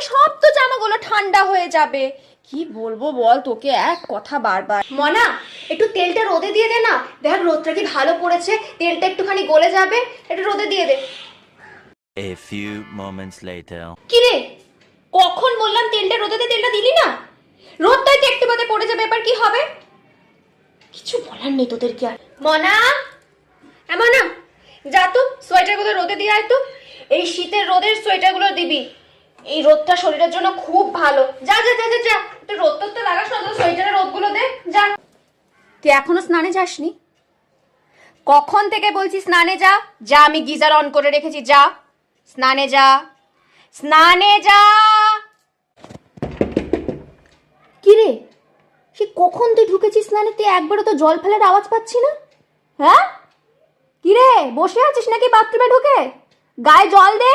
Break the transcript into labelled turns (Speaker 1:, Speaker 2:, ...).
Speaker 1: সব তো জামাগুলো ঠান্ডা হয়ে যাবে। কি বলবো বল তোকে, এক কথা বারবার।
Speaker 2: মনা, একটু তেলটা রোদে দিয়ে দে না। দেখ রোদটা কি ভালো পড়েছে, তেলটা একটুখানি গলে যাবে, একটু রোদে দিয়ে দে।
Speaker 3: A few moments later.
Speaker 2: কি রে, কখন বললাম তেলটা রোদে দে, তেলটা দিলি না? রোদটাই তো একটু বাদে পড়ে যাবে, এবার কি হবে? কিছু বলার নেই তোদের কি আর। মনা, মনা, যা তো সোয়েটারগুলো রোদে দিয়ে আয় তো। এই শীতের রোদের সোয়েটারগুলো দিবি, এই রোদটা শরীরের জন্য খুব ভালো। যা যা যা যা যা, তুই রোদ তো লাগাস না, তোর সোয়েটারের রোদগুলো দে যা।
Speaker 1: তুই এখনো স্নানে যাসনি? কখন থেকে বলছি স্নানে যা। যা, আমি গিজার অন করে রেখেছি, যা স্নানে যা, স্নানে যা।
Speaker 2: কি রে, সে কখন তুই ঢুকেছিস স্নানে, তুই একবারও তো জল ফেলার আওয়াজ পাচ্ছি না?
Speaker 1: হ্যাঁ, কি রে, বসে আছিস নাকি বাথরুমে ঢুকে? গায়ে জল দে।